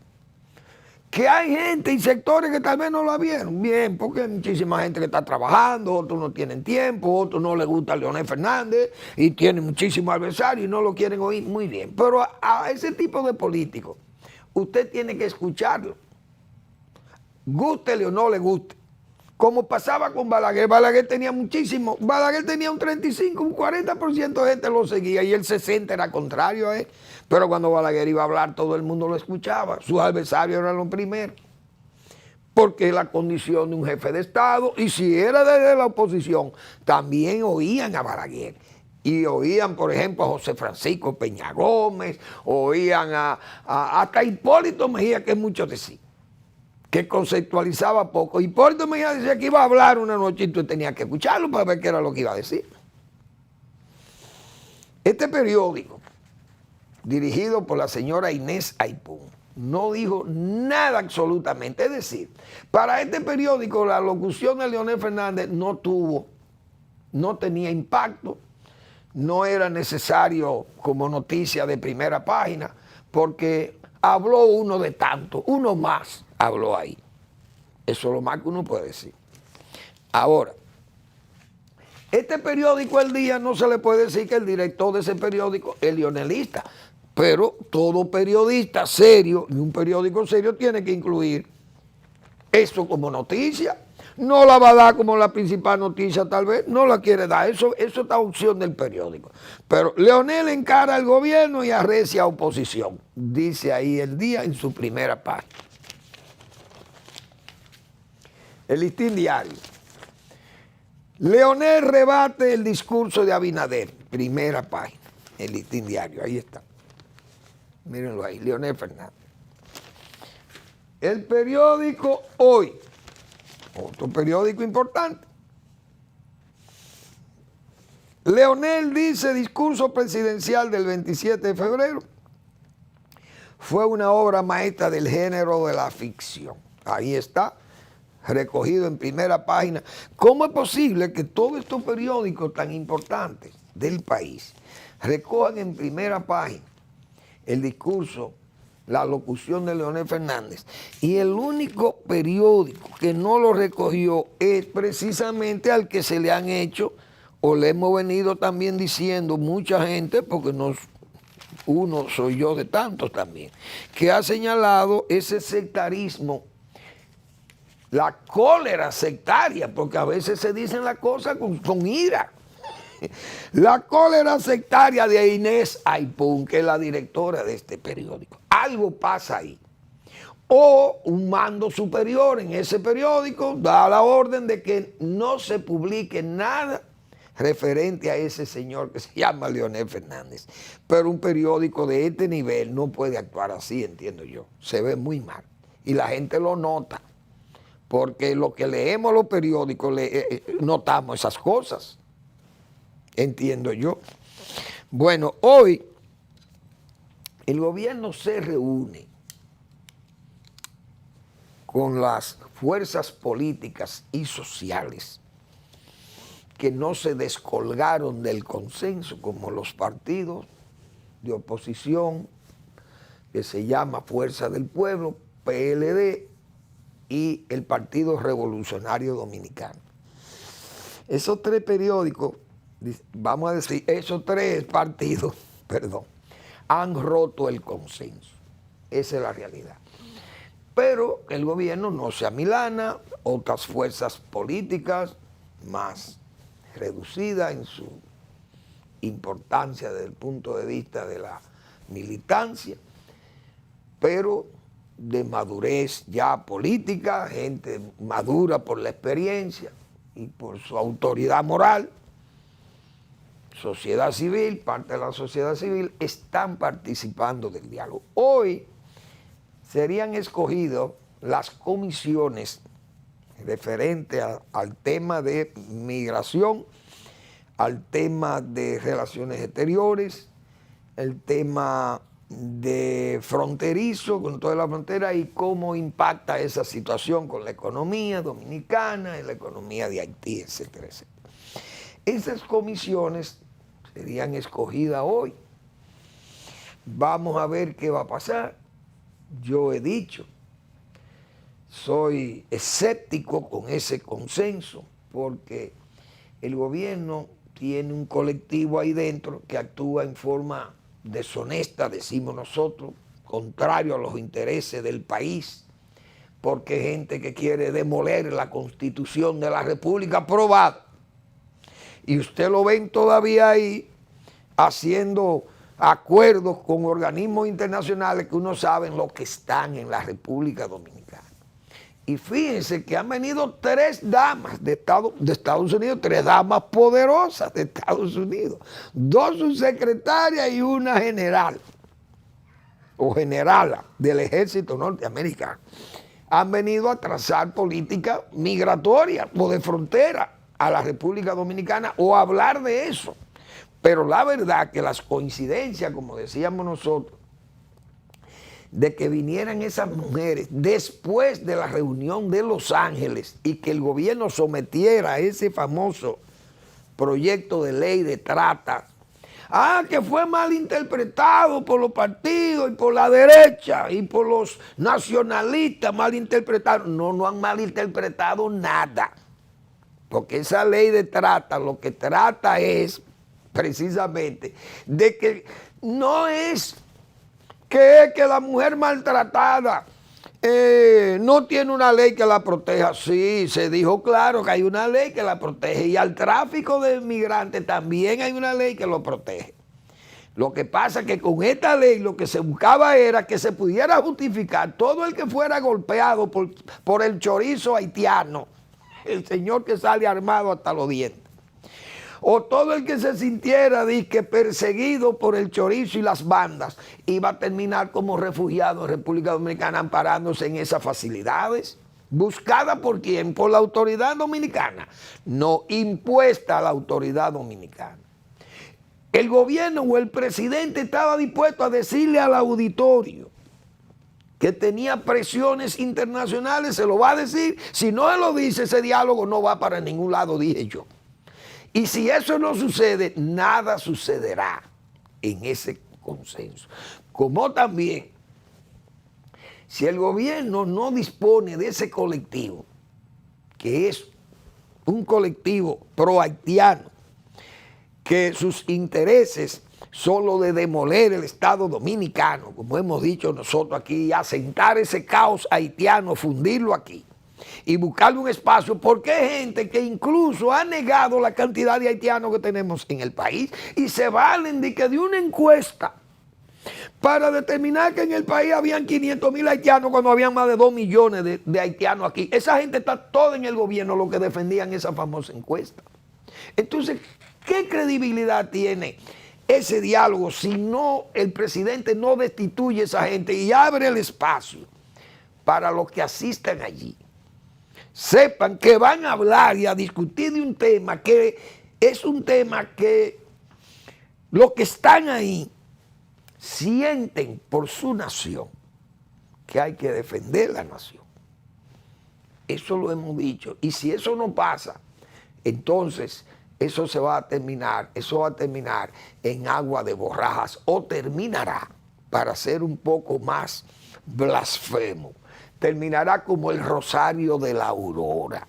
Que hay gente y sectores que tal vez no la vieron bien, porque hay muchísima gente que está trabajando, otros no tienen tiempo, otros no les gusta Leonel Fernández y tienen muchísimos adversarios y no lo quieren oír muy bien. Pero a ese tipo de políticos, usted tiene que escucharlo, gústele o no le guste. Como pasaba con Balaguer, Balaguer tenía muchísimo, Balaguer tenía un 35, un 40% de gente lo seguía y el 60% era contrario a él. Pero cuando Balaguer iba a hablar, todo el mundo lo escuchaba, sus adversarios eran los primeros. Porque es la condición de un jefe de Estado, y si era desde la oposición, también oían a Balaguer. Y oían, por ejemplo, a José Francisco Peña Gómez, oían hasta Hipólito Mejía, que es mucho decir, que conceptualizaba poco. Hipólito Mejía decía que iba a hablar una noche y tú tenías que escucharlo para ver qué era lo que iba a decir. Este periódico, dirigido por la señora Inés Aipún, no dijo nada absolutamente. Es decir, para este periódico la locución de Leonel Fernández no tenía impacto, no era necesario como noticia de primera página, porque habló uno de tanto, uno más habló ahí. Eso es lo más que uno puede decir. Ahora, este periódico El Día no se le puede decir que el director de ese periódico es leonelista, pero todo periodista serio, y un periódico serio, tiene que incluir eso como noticia. No la va a dar como la principal noticia, tal vez, no la quiere dar, eso está a opción del periódico. Pero Leonel encara al gobierno y arrecia a oposición, dice ahí El Día en su primera página. El Listín Diario. Leonel rebate el discurso de Abinader, primera página, el Listín Diario, ahí está. Mírenlo ahí, Leonel Fernández. El periódico Hoy, otro periódico importante. Leonel dice, discurso presidencial del 27 de febrero fue una obra maestra del género de la ficción. Ahí está, recogido en primera página. ¿Cómo es posible que todos estos periódicos tan importantes del país recojan en primera página el discurso, la locución de Leonel Fernández, y el único periódico que no lo recogió es precisamente al que se le han hecho, o le hemos venido también diciendo mucha gente, porque uno soy yo de tantos también, que ha señalado ese sectarismo, la cólera sectaria, porque a veces se dicen las cosas con ira. La cólera sectaria de Inés Aipún, que es la directora de este periódico. Algo pasa ahí. O un mando superior en ese periódico da la orden de que no se publique nada referente a ese señor que se llama Leonel Fernández. Pero un periódico de este nivel no puede actuar así, entiendo yo. Se ve muy mal. Y la gente lo nota. Porque lo que leemos los periódicos, notamos esas cosas. Entiendo yo. Bueno, hoy el gobierno se reúne con las fuerzas políticas y sociales que no se descolgaron del consenso, como los partidos de oposición, que se llama Fuerza del Pueblo, PLD, y el Partido Revolucionario Dominicano. Esos tres periódicos, vamos a decir, esos tres partidos, han roto el consenso. Esa es la realidad. Pero el gobierno no se amilana, otras fuerzas políticas más reducidas en su importancia desde el punto de vista de la militancia, pero de madurez ya política, gente madura por la experiencia y por su autoridad moral, sociedad civil, parte de la sociedad civil, están participando del diálogo. Hoy serían escogidas las comisiones referentes al tema de migración, al tema de relaciones exteriores, el tema de fronterizo con toda la frontera y cómo impacta esa situación con la economía dominicana y la economía de Haití, etcétera, etcétera. Esas comisiones serían escogidas hoy. Vamos a ver qué va a pasar. Yo he dicho soy escéptico con ese consenso, porque el gobierno tiene un colectivo ahí dentro que actúa en forma deshonesta, decimos nosotros, contrario a los intereses del país, porque hay gente que quiere demoler la Constitución de la República aprobada. Y usted lo ven todavía ahí haciendo acuerdos con organismos internacionales que uno sabe lo que están en la República Dominicana. Y fíjense que han venido 3 damas de Estados Unidos, 3 damas poderosas de Estados Unidos, 2 subsecretarias y una general o generala del ejército norteamericano. Han venido a trazar política migratoria o de frontera a la República Dominicana o a hablar de eso. Pero la verdad que las coincidencias, como decíamos nosotros, de que vinieran esas mujeres después de la reunión de Los Ángeles y que el gobierno sometiera a ese famoso proyecto de ley de trata, que fue mal interpretado por los partidos y por la derecha y por los nacionalistas, mal interpretado. No han malinterpretado nada, porque esa ley de trata lo que trata es precisamente de que no es que la mujer maltratada no tiene una ley que la proteja. Sí, se dijo claro que hay una ley que la protege, y al tráfico de migrantes también hay una ley que lo protege. Lo que pasa es que con esta ley lo que se buscaba era que se pudiera justificar todo el que fuera golpeado por el chorizo haitiano, el señor que sale armado hasta los dientes, o todo el que se sintiera perseguido por el chorizo y las bandas, iba a terminar como refugiado en República Dominicana, amparándose en esas facilidades. ¿Buscada por quién? Por la autoridad dominicana, no impuesta a la autoridad dominicana. El gobierno o el presidente estaba dispuesto a decirle al auditorio que tenía presiones internacionales, se lo va a decir. Si no se lo dice, ese diálogo no va para ningún lado, dije yo. Y si eso no sucede, nada sucederá en ese consenso. Como también, si el gobierno no dispone de ese colectivo, que es un colectivo pro-haitiano, que sus intereses son los de demoler el Estado dominicano, como hemos dicho nosotros aquí, asentar ese caos haitiano, fundirlo aquí y buscarle un espacio, porque hay gente que incluso ha negado la cantidad de haitianos que tenemos en el país y se valen de una encuesta para determinar que en el país habían 500,000 haitianos cuando habían más de 2 millones de haitianos aquí. Esa gente está toda en el gobierno, lo que defendían esa famosa encuesta. Entonces, ¿qué credibilidad tiene ese diálogo si no el presidente no destituye a esa gente y abre el espacio para los que asistan allí? Sepan que van a hablar y a discutir de un tema que es un tema que los que están ahí sienten por su nación que hay que defender la nación. Eso lo hemos dicho. Y si eso no pasa, entonces eso va a terminar en agua de borrajas, o terminará, para ser un poco más blasfemo, terminará como el Rosario de la Aurora,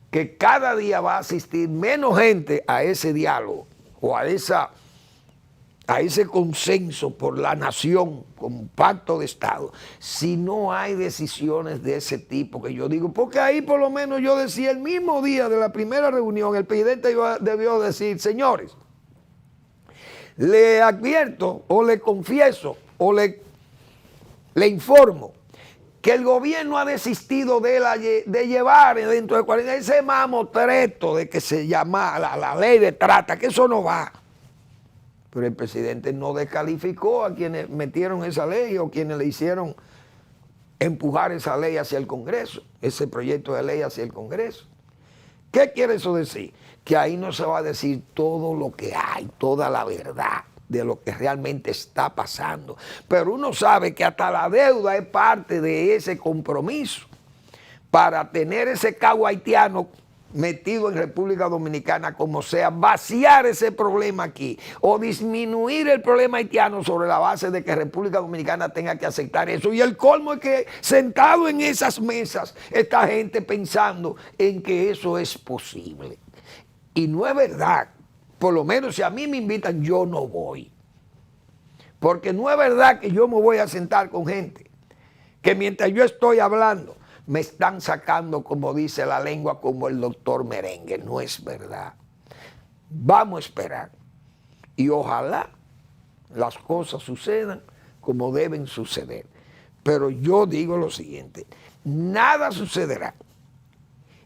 que cada día va a asistir menos gente a ese diálogo o a ese consenso por la nación como pacto de Estado, si no hay decisiones de ese tipo que yo digo, porque ahí por lo menos yo decía el mismo día de la primera reunión, el presidente debió decir: señores, le advierto o le confieso o le informo que el gobierno ha desistido de llevar dentro de 40 ese mamotreto de que se llama la ley de trata, que eso no va. Pero el presidente no descalificó a quienes metieron esa ley o quienes le hicieron empujar esa ley hacia el Congreso, ese proyecto de ley hacia el Congreso. ¿Qué quiere eso decir? Que ahí no se va a decir todo lo que hay, toda la verdad de lo que realmente está pasando. Pero uno sabe que hasta la deuda es parte de ese compromiso para tener ese caos haitiano metido en República Dominicana, como sea, vaciar ese problema aquí o disminuir el problema haitiano sobre la base de que República Dominicana tenga que aceptar eso. Y el colmo es que sentado en esas mesas está gente pensando en que eso es posible. Y no es verdad. Por lo menos si a mí me invitan, yo no voy. Porque no es verdad que yo me voy a sentar con gente que mientras yo estoy hablando me están sacando, como dice la lengua, como el doctor Merengue. No es verdad. Vamos a esperar. Y ojalá las cosas sucedan como deben suceder. Pero yo digo lo siguiente, nada sucederá.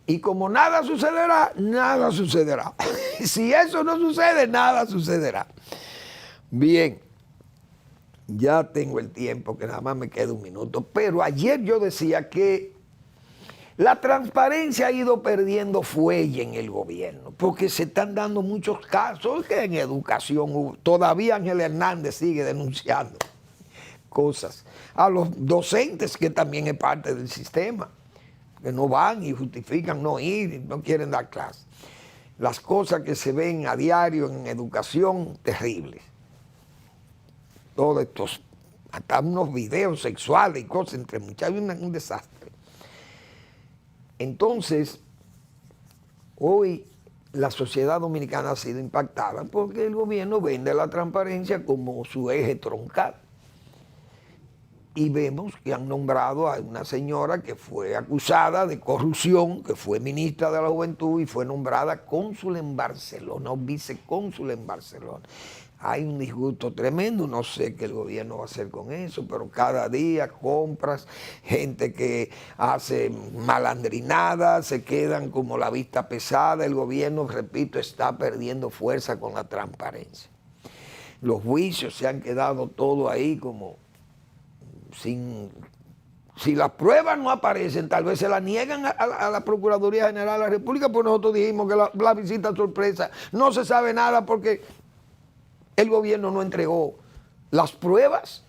Y como nada sucederá, nada sucederá. Si eso no sucede, nada sucederá. Bien, ya tengo el tiempo, que nada más me queda un minuto. Pero ayer yo decía que la transparencia ha ido perdiendo fuelle en el gobierno, porque se están dando muchos casos que en educación, todavía Ángel Hernández sigue denunciando cosas. A los docentes, que también es parte del sistema, que no van y justifican no ir, y no quieren dar clases. Las cosas que se ven a diario en educación, terribles. Todos estos, hasta unos videos sexuales y cosas entre muchachos, un desastre. Entonces, hoy la sociedad dominicana ha sido impactada porque el gobierno vende la transparencia como su eje troncal. Y vemos que han nombrado a una señora que fue acusada de corrupción, que fue ministra de la Juventud y fue nombrada cónsul en Barcelona, o vicecónsul en Barcelona. Hay un disgusto tremendo, no sé qué el gobierno va a hacer con eso, pero cada día compras, gente que hace malandrinadas, se quedan como la vista pesada. El gobierno, repito, está perdiendo fuerza con la transparencia. Los juicios se han quedado todo ahí como sin... Si las pruebas no aparecen, tal vez se las niegan a la Procuraduría General de la República, pues nosotros dijimos que la visita sorpresa no se sabe nada porque el gobierno no entregó las pruebas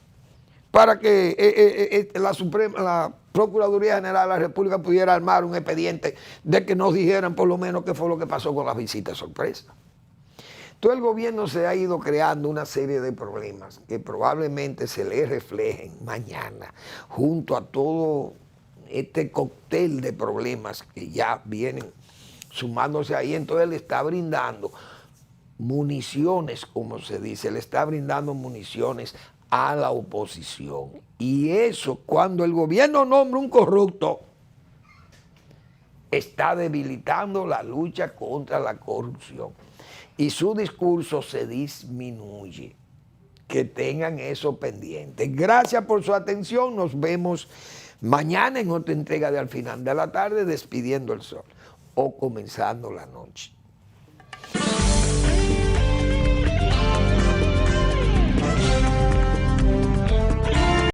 para que la Procuraduría General de la República pudiera armar un expediente de que nos dijeran por lo menos qué fue lo que pasó con las visitas sorpresa. Entonces el gobierno se ha ido creando una serie de problemas que probablemente se le reflejen mañana junto a todo este cóctel de problemas que ya vienen sumándose ahí. Entonces le está brindando municiones, como se dice, le está brindando municiones a la oposición. Y eso, cuando el gobierno nombra un corrupto, está debilitando la lucha contra la corrupción. Y su discurso se disminuye. Que tengan eso pendiente. Gracias por su atención. Nos vemos mañana en otra entrega de Al Final de la Tarde, Despidiendo el Sol o Comenzando la Noche.